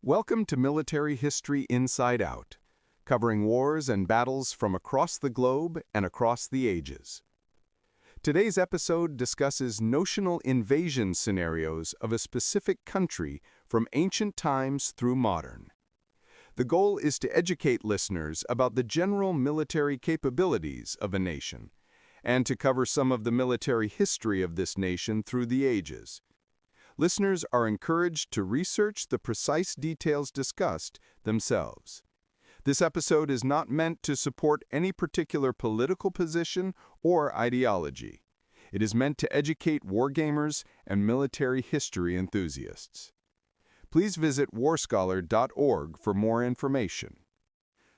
Welcome to Military History Inside Out, covering wars and battles from across the globe and across the ages. Today's episode discusses notional invasion scenarios of a specific country from ancient times through modern. The goal is to educate listeners about the general military capabilities of a nation, and to cover some of the military history of this nation through the ages. Listeners are encouraged to research the precise details discussed themselves. This episode is not meant to support any particular political position or ideology. It is meant to educate wargamers and military history enthusiasts. Please visit warscholar.org for more information.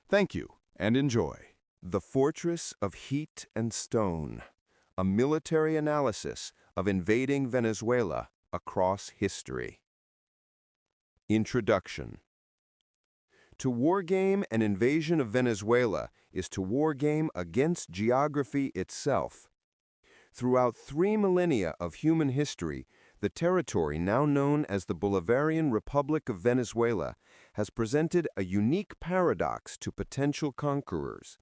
Thank you and enjoy. The Fortress of Heat and Stone, a military analysis of invading Venezuela across history. Introduction. To wargame an invasion of Venezuela is to wargame against geography itself. Throughout 3 millennia of human history, the territory now known as the Bolivarian Republic of Venezuela has presented a unique paradox to potential conquerors.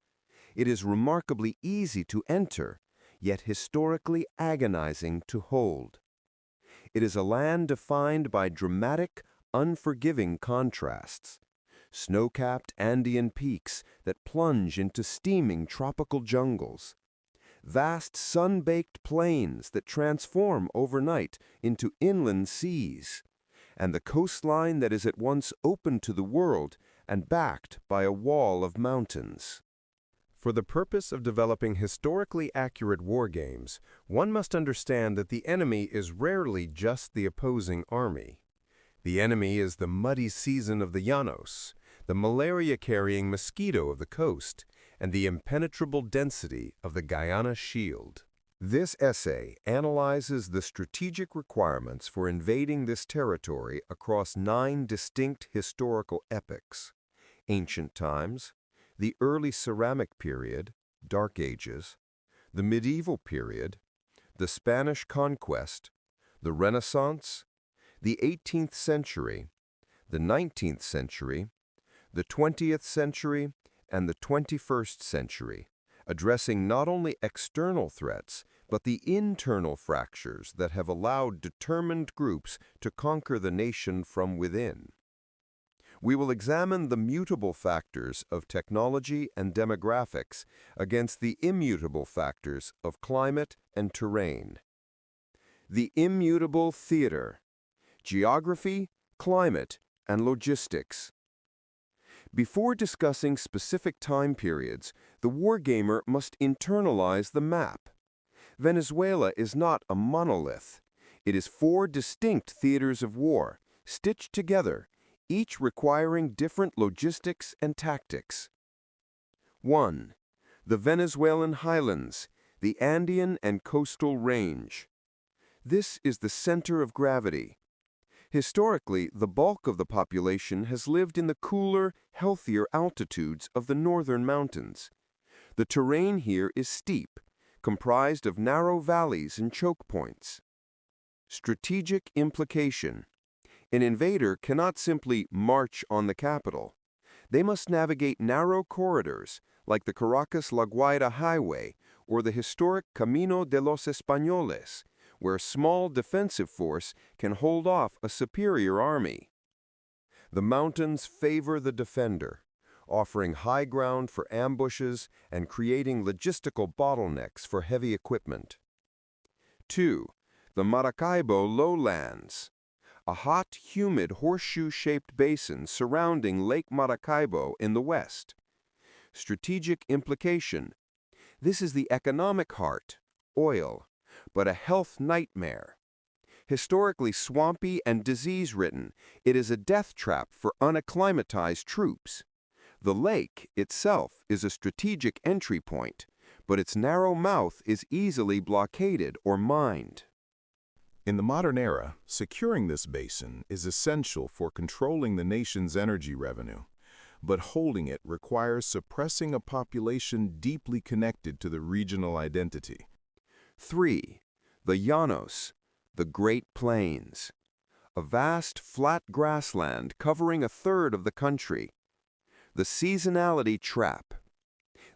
It is remarkably easy to enter, yet historically agonizing to hold. It is a land defined by dramatic, unforgiving contrasts. Snow-capped Andean peaks that plunge into steaming tropical jungles. Vast sun-baked plains that transform overnight into inland seas. And the coastline that is at once open to the world and backed by a wall of mountains. For the purpose of developing historically accurate wargames, one must understand that the enemy is rarely just the opposing army. The enemy is the muddy season of the Llanos, the malaria-carrying mosquito of the coast, and the impenetrable density of the Guyana Shield. This essay analyzes the strategic requirements for invading this territory across 9 distinct historical epochs: ancient times, the early ceramic period, Dark Ages, the medieval period, the Spanish conquest, the Renaissance, the 18th century, the 19th century, the 20th century, and the 21st century, addressing not only external threats, but the internal fractures that have allowed determined groups to conquer the nation from within. We will examine the mutable factors of technology and demographics against the immutable factors of climate and terrain. The immutable theater: geography, climate, and logistics. Before discussing specific time periods, the wargamer must internalize the map. Venezuela is not a monolith. It is 4 distinct theaters of war, stitched together, each requiring different logistics and tactics. 1. The Venezuelan highlands, the Andean and coastal range. This is the center of gravity. Historically, the bulk of the population has lived in the cooler, healthier altitudes of the northern mountains. The terrain here is steep, comprised of narrow valleys and choke points. Strategic implication. An invader cannot simply march on the capital. They must navigate narrow corridors, like the Caracas-La Guaira Highway or the historic Camino de los Españoles, where a small defensive force can hold off a superior army. The mountains favor the defender, offering high ground for ambushes and creating logistical bottlenecks for heavy equipment. 2. The Maracaibo lowlands. A hot, humid, horseshoe-shaped basin surrounding Lake Maracaibo in the west. Strategic implication. This is the economic heart, oil, but a health nightmare. Historically swampy and disease-ridden, it is a death trap for unacclimatized troops. The lake itself is a strategic entry point, but its narrow mouth is easily blockaded or mined. In the modern era, securing this basin is essential for controlling the nation's energy revenue, but holding it requires suppressing a population deeply connected to the regional identity. 3. The Llanos, the Great Plains. a vast, flat grassland covering a third of the country. The seasonality trap.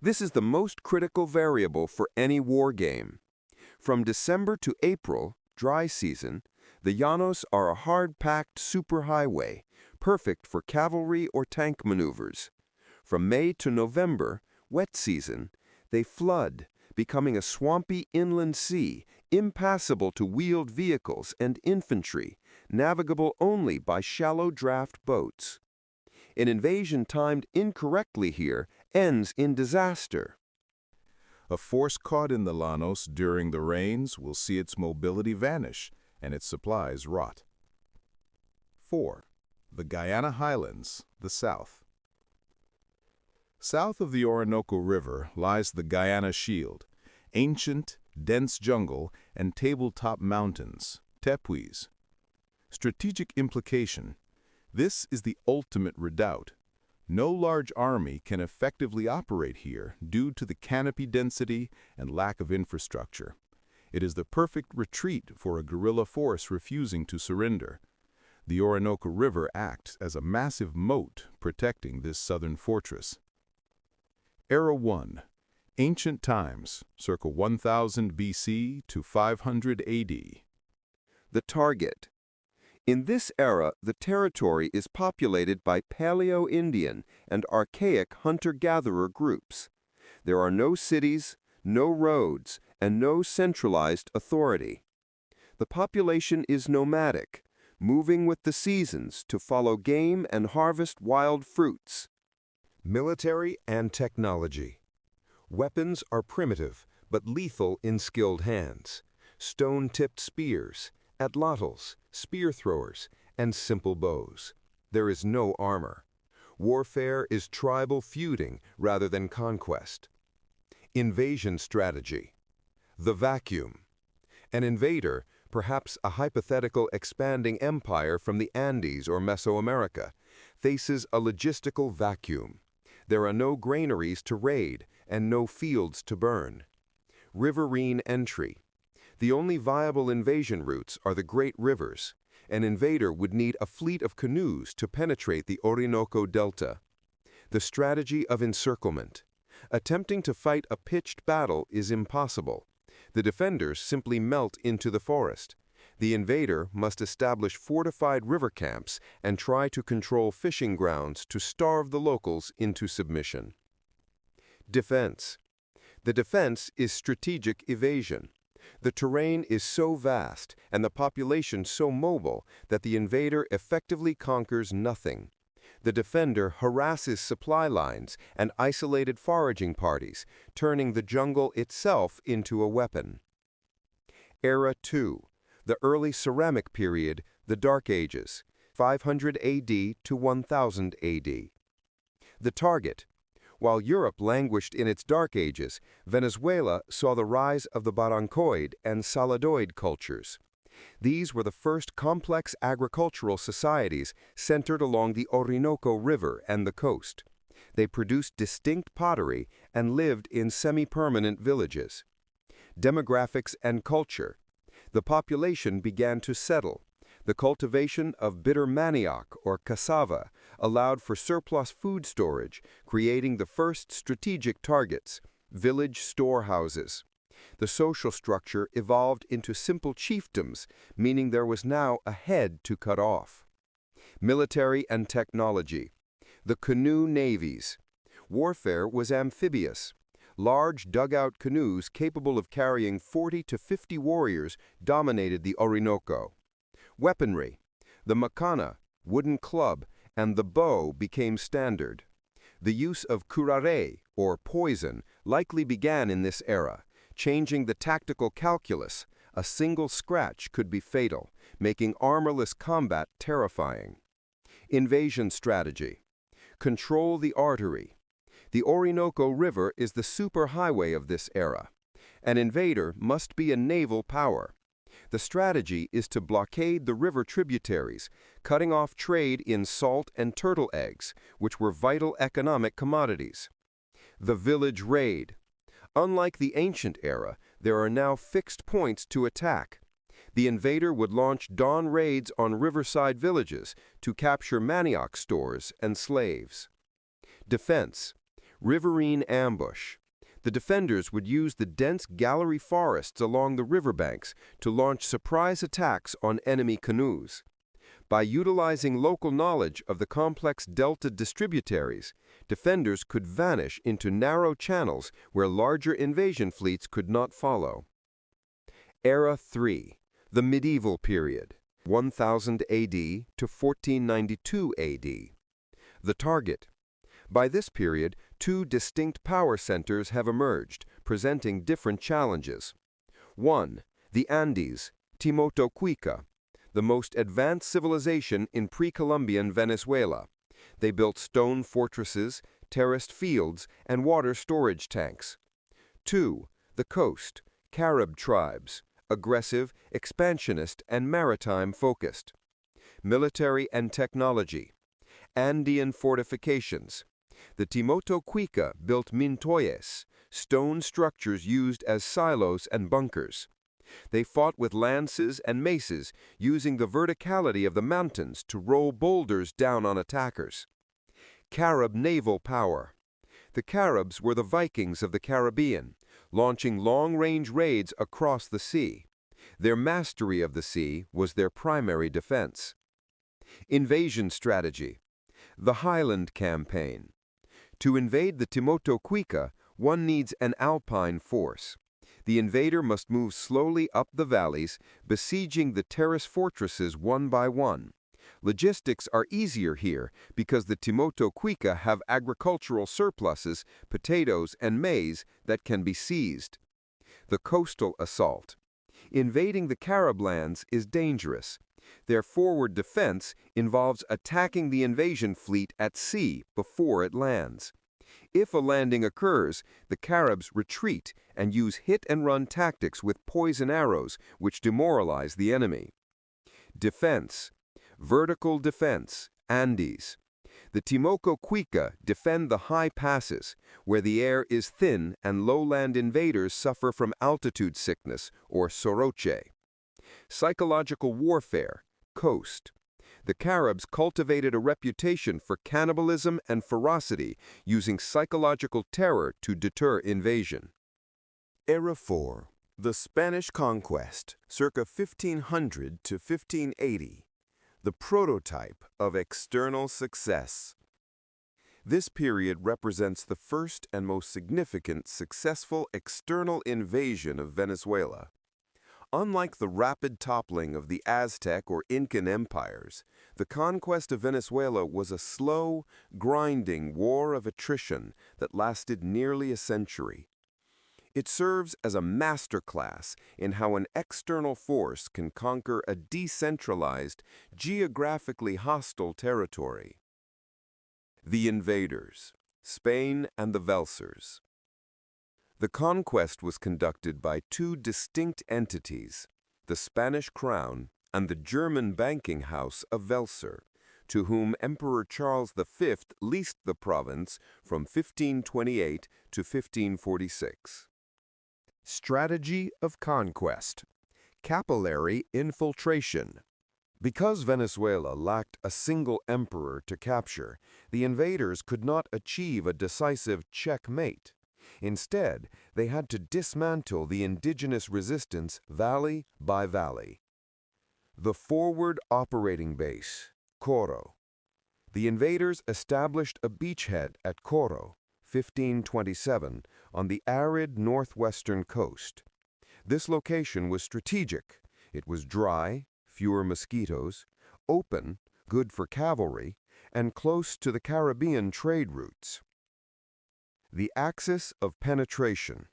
This is the most critical variable for any war game. From December to April, dry season, the Llanos are a hard-packed superhighway, perfect for cavalry or tank maneuvers. From May to November, wet season, they flood, becoming a swampy inland sea, impassable to wheeled vehicles and infantry, navigable only by shallow draft boats. An invasion timed incorrectly here ends in disaster. A force caught in the Llanos during the rains will see its mobility vanish and its supplies rot. 4. The Guyana Highlands, the South. South of the Orinoco River lies the Guyana Shield, ancient, dense jungle and tabletop mountains, tepuis. Strategic implication: this is the ultimate redoubt. No large army can effectively operate here due to the canopy density and lack of infrastructure. It is the perfect retreat for a guerrilla force refusing to surrender. The Orinoco River acts as a massive moat protecting this southern fortress. Era 1. Ancient times, circa 1000 BC to 500 AD. The target. In this era, the territory is populated by Paleo-Indian and archaic hunter-gatherer groups. There are no cities, no roads, and no centralized authority. The population is nomadic, moving with the seasons to follow game and harvest wild fruits. Military and technology. Weapons are primitive, but lethal in skilled hands. Stone-tipped spears, atlatls, spear throwers, and simple bows. There is no armor. Warfare is tribal feuding rather than conquest. Invasion strategy. The vacuum. An invader, perhaps a hypothetical expanding empire from the Andes or Mesoamerica, faces a logistical vacuum. There are no granaries to raid and no fields to burn. Riverine entry. The only viable invasion routes are the great rivers. An invader would need a fleet of canoes to penetrate the Orinoco Delta. The strategy of encirclement. Attempting to fight a pitched battle is impossible. The defenders simply melt into the forest. The invader must establish fortified river camps and try to control fishing grounds to starve the locals into submission. Defense. The defense is strategic evasion. The terrain is so vast and the population so mobile that the invader effectively conquers nothing. The defender harasses supply lines and isolated foraging parties, turning the jungle itself into a weapon. Era 2. The early ceramic period, the Dark Ages, 500 AD to 1000 AD. The target. While Europe languished in its Dark Ages, Venezuela saw the rise of the Barrancoid and Saladoid cultures. These were the first complex agricultural societies centered along the Orinoco River and the coast. They produced distinct pottery and lived in semi-permanent villages. Demographics and culture. The population began to settle. The cultivation of bitter manioc or cassava allowed for surplus food storage, creating the first strategic targets, village storehouses. The social structure evolved into simple chiefdoms, meaning there was now a head to cut off. Military and technology. The canoe navies. Warfare was amphibious. Large dugout canoes capable of carrying 40 to 50 warriors dominated the Orinoco. Weaponry. The macana, wooden club, and the bow became standard. The use of curare, or poison, likely began in this era, changing the tactical calculus. A single scratch could be fatal, making armorless combat terrifying. Invasion strategy. Control the artery. The Orinoco River is the superhighway of this era. An invader must be a naval power. The strategy is to blockade the river tributaries, cutting off trade in salt and turtle eggs, which were vital economic commodities. The village raid. Unlike the ancient era, there are now fixed points to attack. The invader would launch dawn raids on riverside villages to capture manioc stores and slaves. Defense. Riverine ambush. The defenders would use the dense gallery forests along the riverbanks to launch surprise attacks on enemy canoes. By utilizing local knowledge of the complex delta distributaries, defenders could vanish into narrow channels where larger invasion fleets could not follow. Era 3. The medieval period, 1000 AD to 1492 AD. The target. By this period, two distinct power centers have emerged, presenting different challenges. 1. The Andes, Timotocuica, the most advanced civilization in pre-Columbian Venezuela. They built stone fortresses, terraced fields, and water storage tanks. 2. The coast, Carib tribes, aggressive, expansionist, and maritime-focused. Military and technology. Andean fortifications. The Timotocuica built mintoyes, stone structures used as silos and bunkers. They fought with lances and maces, using the verticality of the mountains to roll boulders down on attackers. Carib naval power. The Caribs were the Vikings of the Caribbean, launching long-range raids across the sea. Their mastery of the sea was their primary defense. Invasion strategy. The Highland Campaign. To invade the Timotocuica, one needs an alpine force. The invader must move slowly up the valleys, besieging the terrace fortresses one by one. Logistics are easier here because the Timotocuica have agricultural surpluses, potatoes, and maize that can be seized. The coastal assault. Invading the Carib lands is dangerous. Their forward defense involves attacking the invasion fleet at sea before it lands. If a landing occurs, the Caribs retreat and use hit-and-run tactics with poison arrows, which demoralize the enemy. Defense. Vertical defense, Andes. The Timotocuica defend the high passes, where the air is thin and lowland invaders suffer from altitude sickness, or soroche. Psychological warfare, coast. The Caribs cultivated a reputation for cannibalism and ferocity, using psychological terror to deter invasion. Era 4. The Spanish Conquest, circa 1500 to 1580. The prototype of external success. This period represents the first and most significant successful external invasion of Venezuela. Unlike the rapid toppling of the Aztec or Incan empires, the conquest of Venezuela was a slow, grinding war of attrition that lasted nearly a century. It serves as a masterclass in how an external force can conquer a decentralized, geographically hostile territory. The invaders, Spain and the Welsers. The conquest was conducted by two distinct entities, the Spanish crown and the German banking house of Welser, to whom Emperor Charles V leased the province from 1528 to 1546. Strategy of conquest. Capillary infiltration. Because Venezuela lacked a single emperor to capture, the invaders could not achieve a decisive checkmate. Instead, they had to dismantle the indigenous resistance valley by valley. The forward operating base, Coro. The invaders established a beachhead at Coro, 1527, on the arid northwestern coast. This location was strategic. It was dry, fewer mosquitoes, open, good for cavalry, and close to the Caribbean trade routes. The axis of penetration.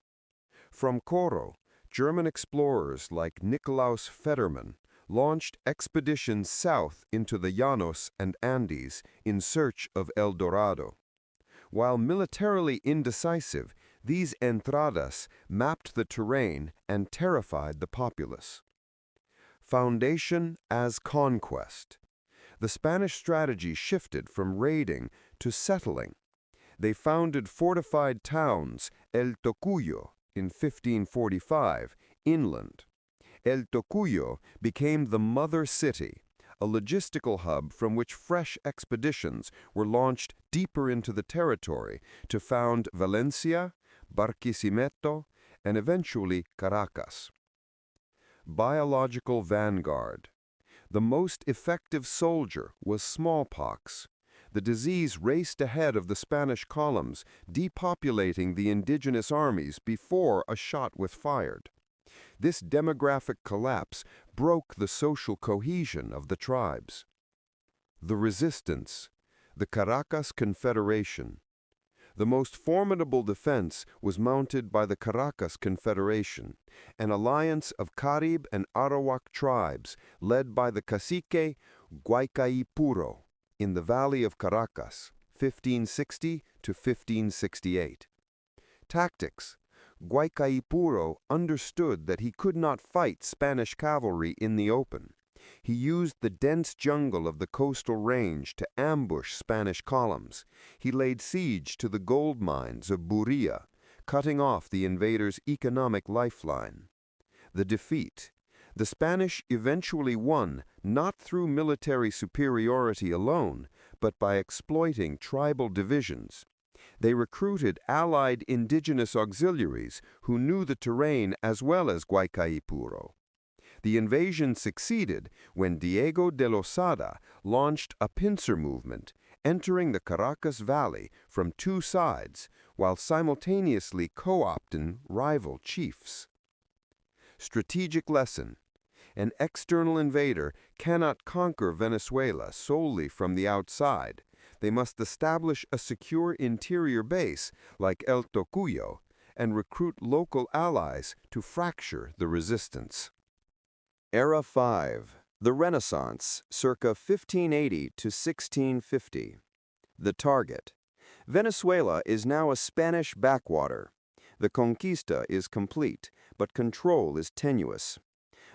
From Coro, German explorers like Nikolaus Federmann launched expeditions south into the Llanos and Andes in search of El Dorado. While militarily indecisive, these entradas mapped the terrain and terrified the populace. Foundation as conquest. The Spanish strategy shifted from raiding to settling. They founded fortified towns, El Tocuyo, in 1545, inland. El Tocuyo became the mother city, a logistical hub from which fresh expeditions were launched deeper into the territory to found Valencia, Barquisimeto, and eventually Caracas. Biological vanguard. The most effective soldier was smallpox. The disease raced ahead of the Spanish columns, depopulating the indigenous armies before a shot was fired. This demographic collapse broke the social cohesion of the tribes. The resistance, the Caracas Confederation. The most formidable defense was mounted by the Caracas Confederation, an alliance of Carib and Arawak tribes led by the cacique Guaycaipuro in the valley of Caracas, 1560 to 1568. Tactics. Guaycaipuro understood that he could not fight Spanish cavalry in the open. He used the dense jungle of the coastal range to ambush Spanish columns. He laid siege to the gold mines of Buria, cutting off the invaders' economic lifeline. The defeat. The Spanish eventually won not through military superiority alone, but by exploiting tribal divisions. They recruited allied indigenous auxiliaries who knew the terrain as well as Guaycaipuro. The invasion succeeded when Diego de Losada launched a pincer movement, entering the Caracas Valley from two sides while simultaneously co-opting rival chiefs. Strategic lesson. An external invader cannot conquer Venezuela solely from the outside. They must establish a secure interior base like El Tocuyo and recruit local allies to fracture the resistance. Era 5. The Renaissance, circa 1580 to 1650. The target. Venezuela is now a Spanish backwater. The conquista is complete, but control is tenuous.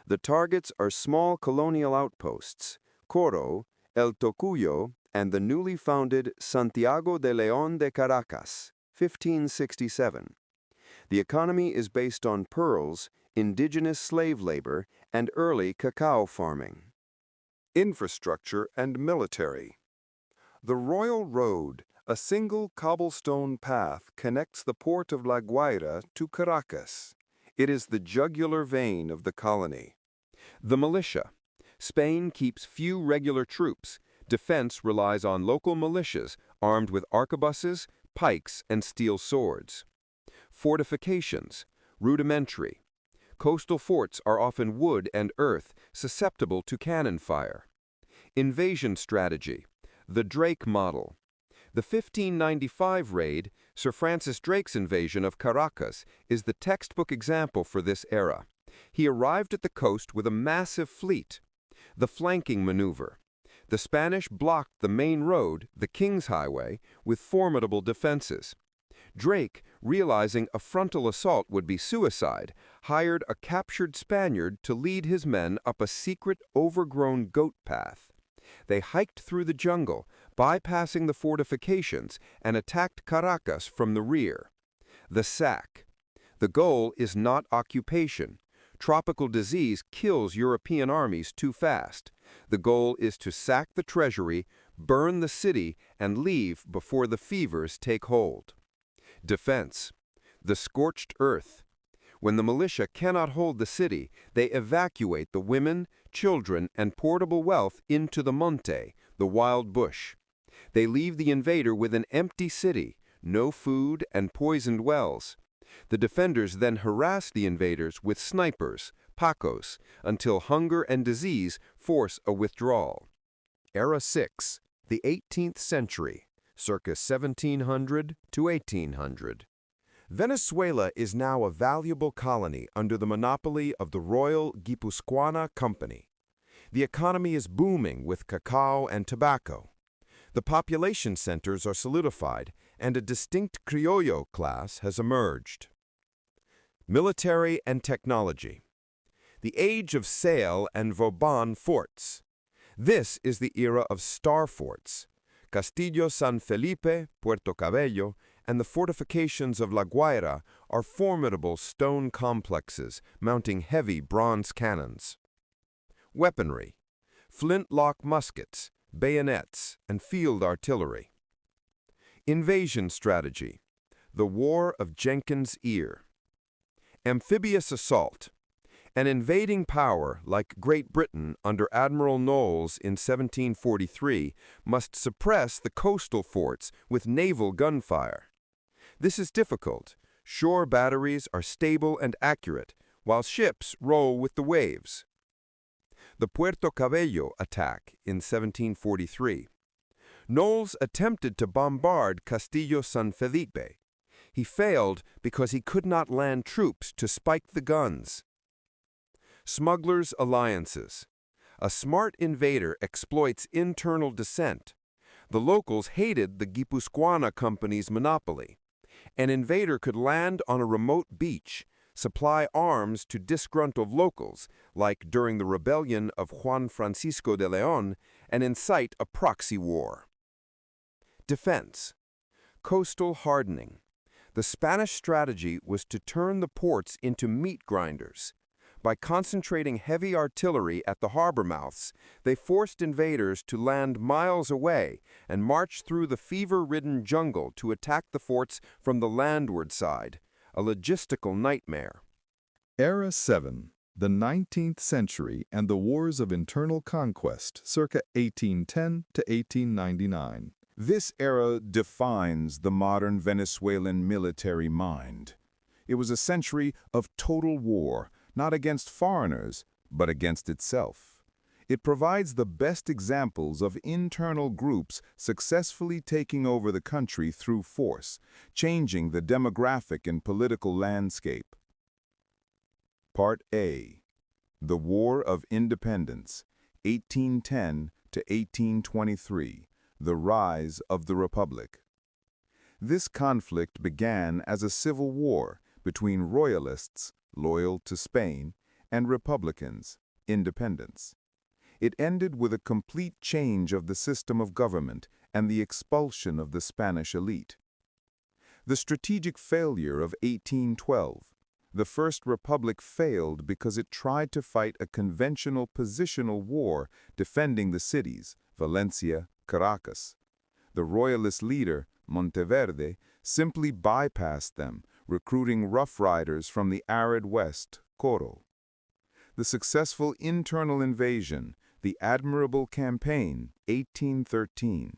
The targets are small colonial outposts, Coro, El Tocuyo, and the newly founded Santiago de León de Caracas, 1567. The economy is based on pearls, indigenous slave labor, and early cacao farming. Infrastructure and military. The Royal Road, a single cobblestone path, connects the port of La Guaira to Caracas. It is the jugular vein of the colony. The militia. Spain keeps few regular troops. Defense relies on local militias armed with arquebuses, pikes, and steel swords. Fortifications. Rudimentary. Coastal forts are often wood and earth, susceptible to cannon fire. Invasion strategy. The Drake model. The 1595 raid, Sir Francis Drake's invasion of Caracas, is the textbook example for this era. He arrived at the coast with a massive fleet. The flanking maneuver. The Spanish blocked the main road, the King's Highway, with formidable defenses. Drake, realizing a frontal assault would be suicide, hired a captured Spaniard to lead his men up a secret, overgrown goat path. They hiked through the jungle, bypassing the fortifications, and attacked Caracas from the rear. The sack. The goal is not occupation. Tropical disease kills European armies too fast. The goal is to sack the treasury, burn the city, and leave before the fevers take hold. Defense. The scorched earth. When the militia cannot hold the city, they evacuate the women, children, and portable wealth into the monte, the wild bush. They leave the invader with an empty city, no food, and poisoned wells. The defenders then harass the invaders with snipers, pacos, until hunger and disease force a withdrawal. Era 6. The 18th century, circa 1700 to 1800. Venezuela is now a valuable colony under the monopoly of the Royal Guipuzcoana Company. The economy is booming with cacao and tobacco. The population centers are solidified, and a distinct criollo class has emerged. Military and technology. The age of sail and Vauban forts. This is the era of star forts. Castillo San Felipe, Puerto Cabello, and the fortifications of La Guaira are formidable stone complexes mounting heavy bronze cannons. Weaponry: flintlock muskets, bayonets, and field artillery. Invasion strategy: the War of Jenkins' Ear. Amphibious assault: an invading power like Great Britain under Admiral Knowles in 1743 must suppress the coastal forts with naval gunfire. This is difficult. Shore batteries are stable and accurate, while ships roll with the waves. The Puerto Cabello attack in 1743. Knowles attempted to bombard Castillo San Felipe. He failed because he could not land troops to spike the guns. Smugglers' alliances. A smart invader exploits internal dissent. The locals hated the Guipuzcoana Company's monopoly. An invader could land on a remote beach, supply arms to disgruntled locals, like during the rebellion of Juan Francisco de Leon, and incite a proxy war. Defense. Coastal hardening. The Spanish strategy was to turn the ports into meat grinders. By concentrating heavy artillery at the harbor mouths, they forced invaders to land miles away and march through the fever-ridden jungle to attack the forts from the landward side, a logistical nightmare. Era 7. The 19th Century and the Wars of Internal Conquest, circa 1810 to 1899. This era defines the modern Venezuelan military mind. It was a century of total war, not against foreigners, but against itself. It provides the best examples of internal groups successfully taking over the country through force, changing the demographic and political landscape. Part A. The War of Independence, 1810 to 1823, the rise of the Republic. This conflict began as a civil war between royalists, loyal to Spain, and Republicans, independents. It ended with a complete change of the system of government and the expulsion of the Spanish elite. The strategic failure of 1812. The First Republic failed because it tried to fight a conventional positional war defending the cities, Valencia, Caracas. The royalist leader, Monteverde, simply bypassed them, recruiting Rough Riders from the arid west, Coro. The successful internal invasion, the admirable campaign, 1813.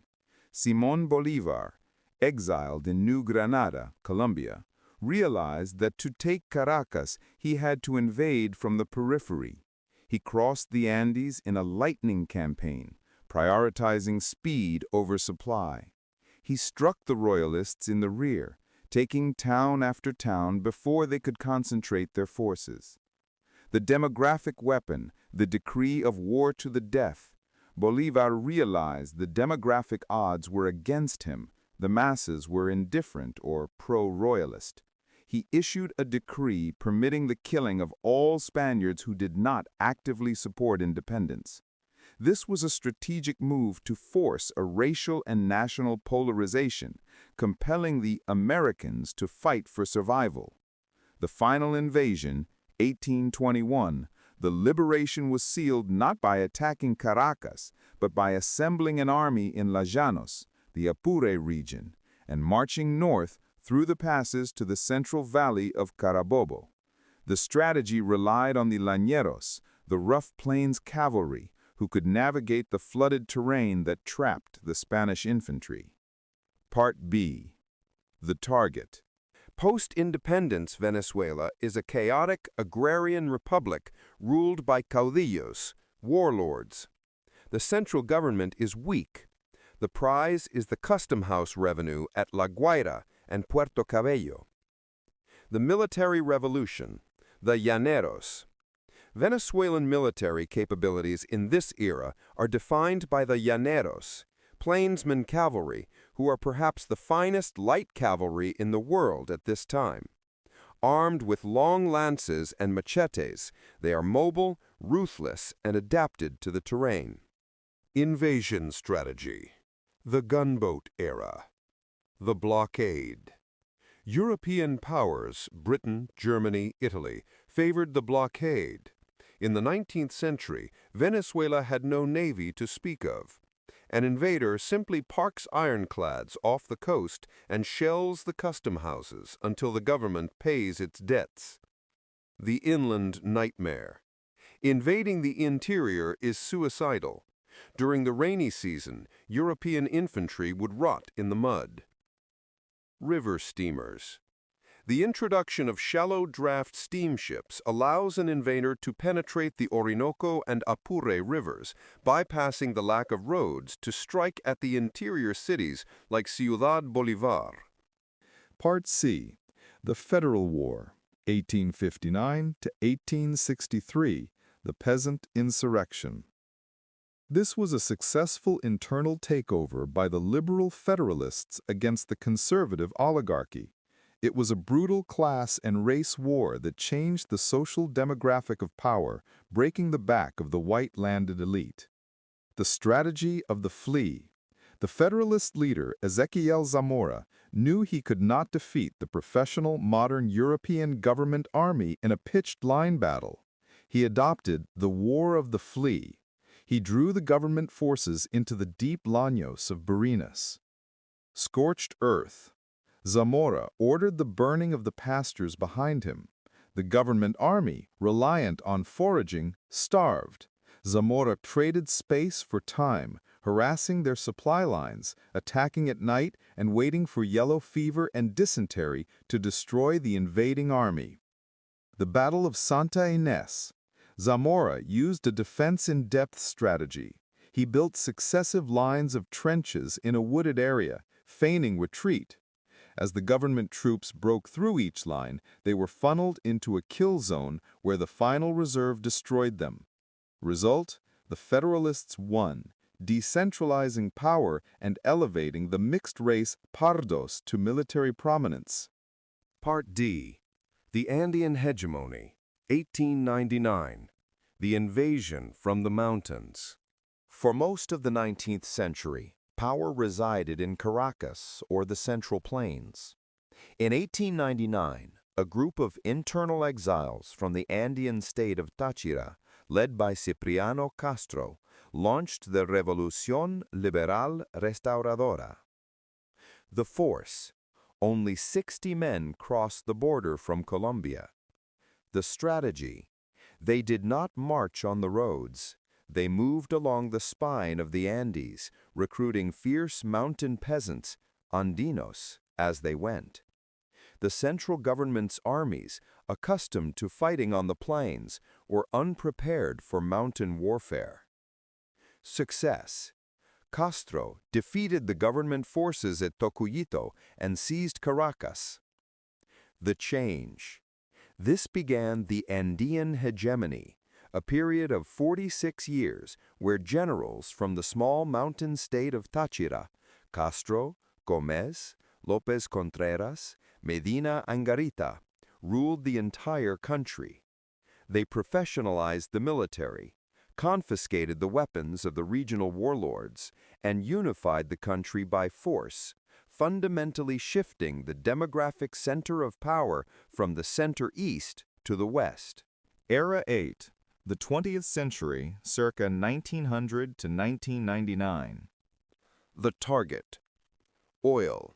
Simón Bolívar, exiled in New Granada, Colombia, realized that to take Caracas he had to invade from the periphery. He crossed the Andes in a lightning campaign, prioritizing speed over supply. He struck the royalists in the rear, taking town after town before they could concentrate their forces. The demographic weapon, the decree of war to the death. Bolívar realized the demographic odds were against him. The masses were indifferent or pro-royalist. He issued a decree permitting the killing of all Spaniards who did not actively support independence. This was a strategic move to force a racial and national polarization, compelling the Americans to fight for survival. The final invasion, 1821, the liberation was sealed not by attacking Caracas, but by assembling an army in La Llanos, the Apure region, and marching north through the passes to the central valley of Carabobo. The strategy relied on the Llaneros, the rough plains cavalry, who could navigate the flooded terrain that trapped the Spanish infantry. Part B. The target. Post-independence Venezuela is a chaotic agrarian republic ruled by caudillos, warlords. The central government is weak. The prize is the custom house revenue at La Guaira and Puerto Cabello. The military revolution, the Llaneros. Venezuelan military capabilities in this era are defined by the Llaneros, plainsman cavalry, who are perhaps the finest light cavalry in the world at this time. Armed with long lances and machetes, they are mobile, ruthless, and adapted to the terrain. Invasion strategy. The gunboat era. The blockade. European powers, Britain, Germany, Italy, favored the blockade. In the 19th century, Venezuela had no navy to speak of. An invader simply parks ironclads off the coast and shells the custom houses until the government pays its debts. The inland nightmare. Invading the interior is suicidal. During the rainy season, European infantry would rot in the mud. River steamers. The introduction of shallow draft steamships allows an invader to penetrate the Orinoco and Apure rivers, bypassing the lack of roads to strike at the interior cities like Ciudad Bolívar. Part C. The Federal War, 1859 to 1863, the Peasant Insurrection. This was a successful internal takeover by the liberal federalists against the conservative oligarchy. It was a brutal class and race war that changed the social demographic of power, breaking the back of the white landed elite. The strategy of the flea. The Federalist leader, Ezequiel Zamora, knew he could not defeat the professional modern European government army in a pitched line battle. He adopted the War of the Flea. He drew the government forces into the deep llanos of Barinas. Scorched earth. Zamora ordered the burning of the pastures behind him. The government army, reliant on foraging, starved. Zamora traded space for time, harassing their supply lines, attacking at night, and waiting for yellow fever and dysentery to destroy the invading army. The Battle of Santa Ynez. Zamora used a defense-in-depth strategy. He built successive lines of trenches in a wooded area, feigning retreat. As the government troops broke through each line, they were funneled into a kill zone where the final reserve destroyed them. Result: the Federalists won, decentralizing power and elevating the mixed-race Pardos to military prominence. Part D. The Andean Hegemony, 1899. The Invasion from the Mountains. For most of the 19th century, power resided in Caracas or the Central Plains. In 1899, a group of internal exiles from the Andean state of Táchira, led by Cipriano Castro, launched the Revolución Liberal Restauradora. The force, only 60 men, crossed the border from Colombia. The strategy: they did not march on the roads. They moved along the spine of the Andes, recruiting fierce mountain peasants, Andinos, as they went. The central government's armies, accustomed to fighting on the plains, were unprepared for mountain warfare. Success: Castro defeated the government forces at Tocuyito and seized Caracas. The change: this began the Andean hegemony, a period of 46 years where generals from the small mountain state of Táchira, Castro, Gómez, López Contreras, Medina Angarita, ruled the entire country. They professionalized the military, confiscated the weapons of the regional warlords, and unified the country by force, fundamentally shifting the demographic center of power from the center-east to the west. Era 8. The 20th century, circa 1900 to 1999. The target: oil.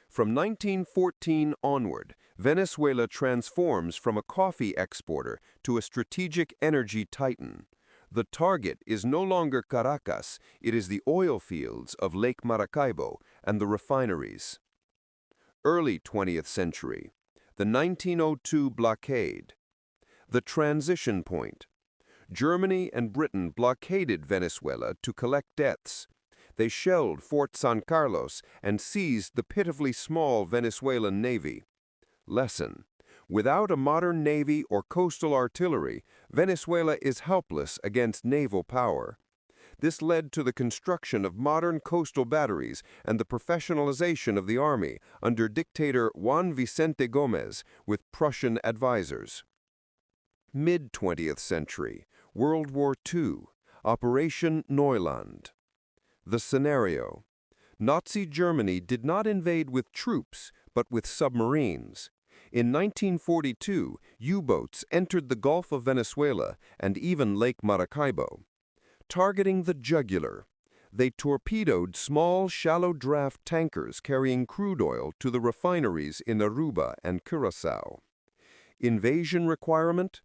From 1914 onward, Venezuela transforms from a coffee exporter to a strategic energy titan. The target is no longer Caracas, it is the oil fields of Lake Maracaibo and the refineries. Early 20th century, the 1902 blockade. The transition point: Germany and Britain blockaded Venezuela to collect debts. They shelled Fort San Carlos and seized the pitifully small Venezuelan navy. Lesson: without a modern navy or coastal artillery, Venezuela is helpless against naval power. This led to the construction of modern coastal batteries and the professionalization of the army under dictator Juan Vicente Gómez with Prussian advisors. Mid-20th century, World War II, Operation Neuland. The scenario: Nazi Germany did not invade with troops, but with submarines. In 1942, U-boats entered the Gulf of Venezuela and even Lake Maracaibo. Targeting the jugular, they torpedoed small, shallow-draft tankers carrying crude oil to the refineries in Aruba and Curaçao. Invasion requirement?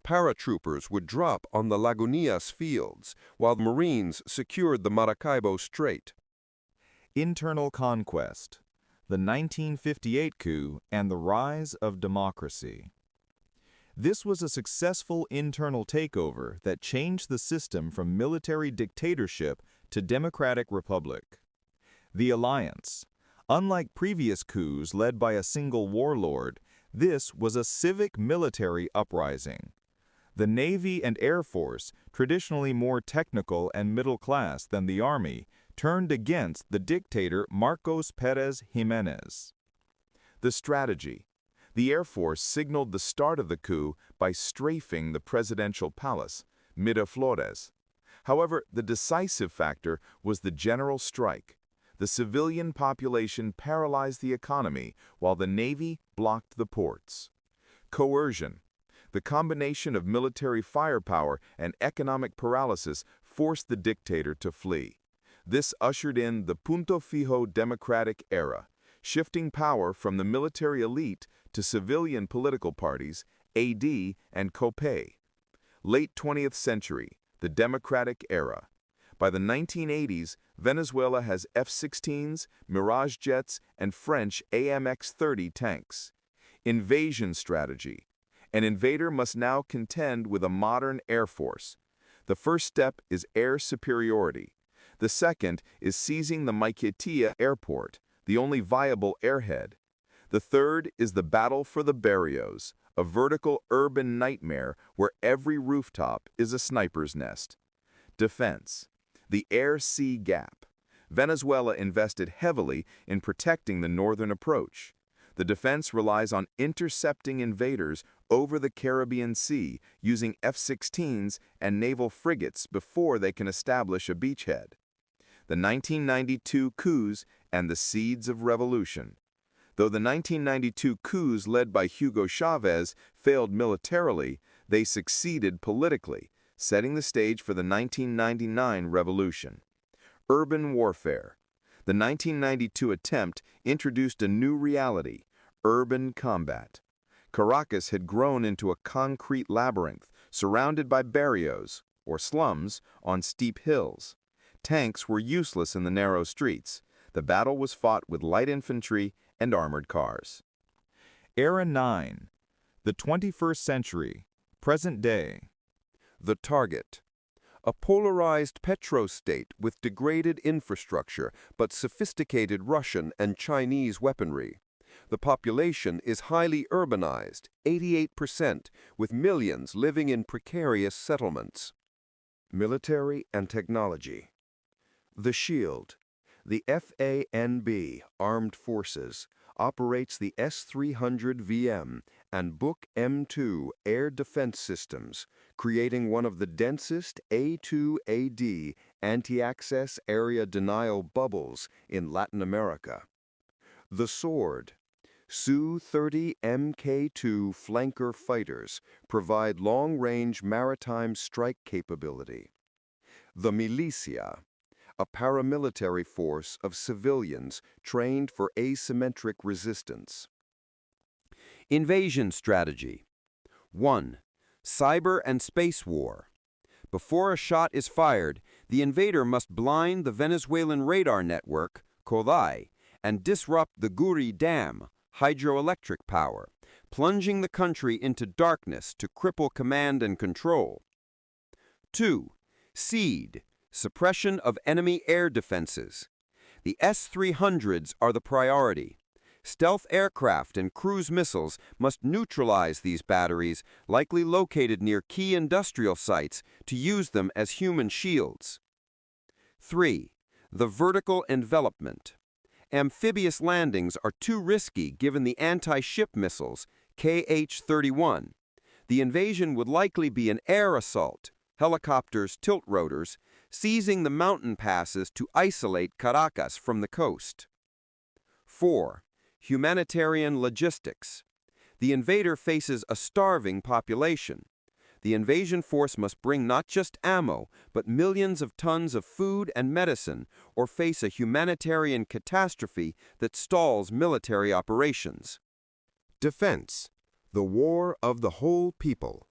Paratroopers would drop on the Lagunitas fields, while Marines secured the Maracaibo Strait. Internal conquest, the 1958 coup, and the rise of democracy. This was a successful internal takeover that changed the system from military dictatorship to democratic republic. The alliance. Unlike previous coups led by a single warlord, this was a civic military uprising. The Navy and Air Force, traditionally more technical and middle class than the Army, turned against the dictator Marcos Pérez Jiménez. The strategy. The Air Force signaled the start of the coup by strafing the presidential palace, Miraflores. However, the decisive factor was the general strike. The civilian population paralyzed the economy, while the Navy blocked the ports. Coercion. The combination of military firepower and economic paralysis forced the dictator to flee. This ushered in the Punto Fijo democratic era, shifting power from the military elite to civilian political parties, AD and COPE. Late 20th century, the democratic era. By the 1980s, Venezuela has F-16s, Mirage jets, and French AMX-30 tanks. Invasion strategy. An invader must now contend with a modern air force. The first step is air superiority. The second is seizing the Maiquetía airport, the only viable airhead. The third is the battle for the barrios, a vertical urban nightmare where every rooftop is a sniper's nest. Defense. The air-sea gap. Venezuela invested heavily in protecting the northern approach. The defense relies on intercepting invaders over the Caribbean Sea using F-16s and naval frigates before they can establish a beachhead. The 1992 coups and the seeds of revolution. Though the 1992 coups led by Hugo Chavez failed militarily, they succeeded politically, setting the stage for the 1999 revolution. Urban warfare. The 1992 attempt introduced a new reality, urban combat. Caracas had grown into a concrete labyrinth surrounded by barrios, or slums, on steep hills. Tanks were useless in the narrow streets. The battle was fought with light infantry and armored cars. Era 9. The 21st century. Present day. The target. A polarized petrostate with degraded infrastructure but sophisticated Russian and Chinese weaponry. The population is highly urbanized, 88%, with millions living in precarious settlements. Military and technology. The Shield. The FANB, Armed Forces, operates the S-300VM and Book M2 air defense systems, creating one of the densest A2AD anti-access area denial bubbles in Latin America. The Sword. Su-30 Mk2 flanker fighters provide long-range maritime strike capability. The Militia. A paramilitary force of civilians trained for asymmetric resistance. Invasion strategy. 1. Cyber and space war. Before a shot is fired, the invader must blind the Venezuelan radar network, CODAI, and disrupt the Guri Dam, hydroelectric power, plunging the country into darkness to cripple command and control. 2. Seed. Suppression of enemy air defenses. The S-300s are the priority. Stealth aircraft and cruise missiles must neutralize these batteries, likely located near key industrial sites, to use them as human shields. 3. The vertical envelopment. Amphibious landings are too risky given the anti-ship missiles, KH-31. The invasion would likely be an air assault, helicopters, tilt rotors, seizing the mountain passes to isolate Caracas from the coast. 4. Humanitarian logistics. The invader faces a starving population. The invasion force must bring not just ammo, but millions of tons of food and medicine, or face a humanitarian catastrophe that stalls military operations. Defense, the war of the whole people.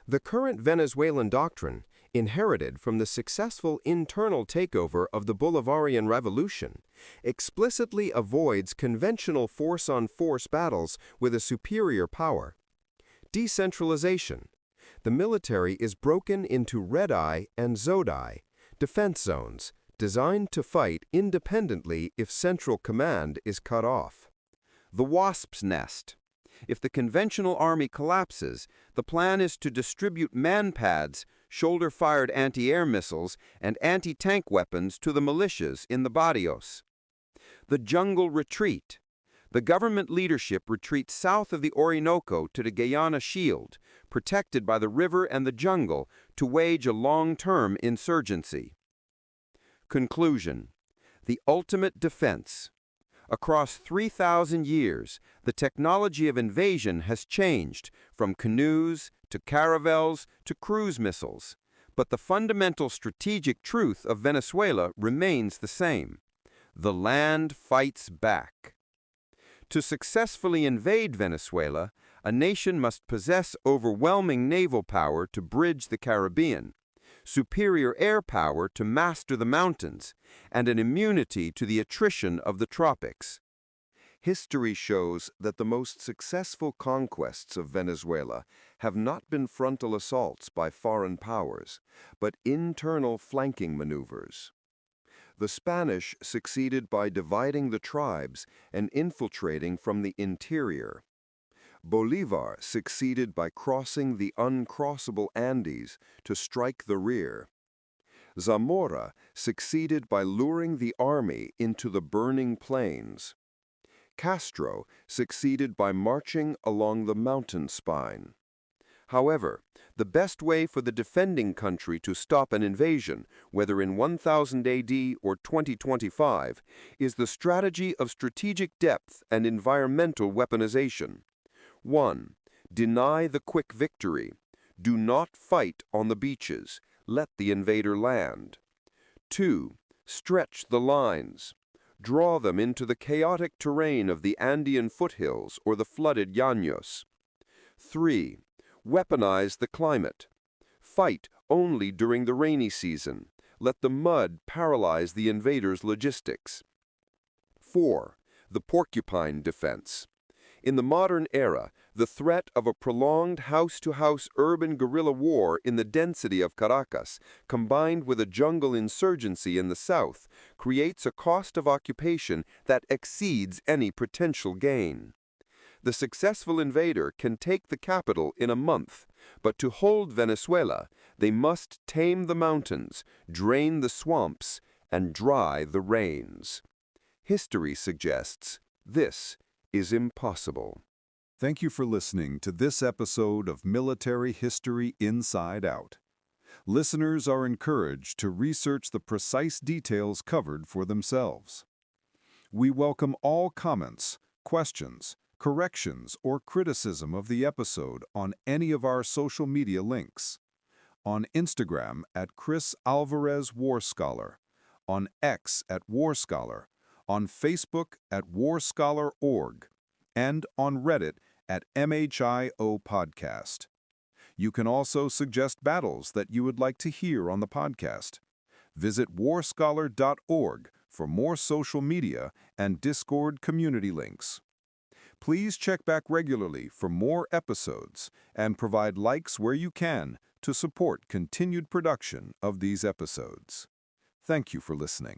The current Venezuelan doctrine, inherited from the successful internal takeover of the Bolivarian Revolution, explicitly avoids conventional force-on-force battles with a superior power. Decentralization. The military is broken into Red Eye and Zodai, defense zones, designed to fight independently if central command is cut off. The wasp's nest. If the conventional army collapses, the plan is to distribute man-pads, shoulder-fired anti-air missiles, and anti-tank weapons to the militias in the barrios. The jungle retreat. The government leadership retreats south of the Orinoco to the Guyana Shield, protected by the river and the jungle, to wage a long-term insurgency. Conclusion. The ultimate defense. Across 3,000 years, the technology of invasion has changed from canoes to caravels to cruise missiles, but the fundamental strategic truth of Venezuela remains the same. The land fights back. To successfully invade Venezuela, a nation must possess overwhelming naval power to bridge the Caribbean, superior air power to master the mountains, and an immunity to the attrition of the tropics. History shows that the most successful conquests of Venezuela have not been frontal assaults by foreign powers, but internal flanking maneuvers. The Spanish succeeded by dividing the tribes and infiltrating from the interior. Bolívar succeeded by crossing the uncrossable Andes to strike the rear. Zamora succeeded by luring the army into the burning plains. Castro succeeded by marching along the mountain spine. However, the best way for the defending country to stop an invasion, whether in 1000 AD or 2025, is the strategy of strategic depth and environmental weaponization. 1. Deny the quick victory. Do not fight on the beaches. Let the invader land. 2. Stretch the lines. Draw them into the chaotic terrain of the Andean foothills or the flooded llanos. 3. Weaponize the climate. Fight only during the rainy season. Let the mud paralyze the invader's logistics. 4. The porcupine defense. In the modern era, the threat of a prolonged house-to-house urban guerrilla war in the density of Caracas, combined with a jungle insurgency in the south, creates a cost of occupation that exceeds any potential gain. The successful invader can take the capital in a month, but to hold Venezuela, they must tame the mountains, drain the swamps, and dry the rains. History suggests this is impossible. Thank you for listening to this episode of Military History Inside Out. Listeners are encouraged to research the precise details covered for themselves. We welcome all comments, questions, corrections, or criticism of the episode on any of our social media links. On Instagram at Chris Alvarez War Scholar, on X at War Scholar, on Facebook at warscholar.org, and on Reddit at MHIO Podcast. You can also suggest battles that you would like to hear on the podcast. Visit warscholar.org for more social media and Discord community links. Please check back regularly for more episodes and provide likes where you can to support continued production of these episodes. Thank you for listening.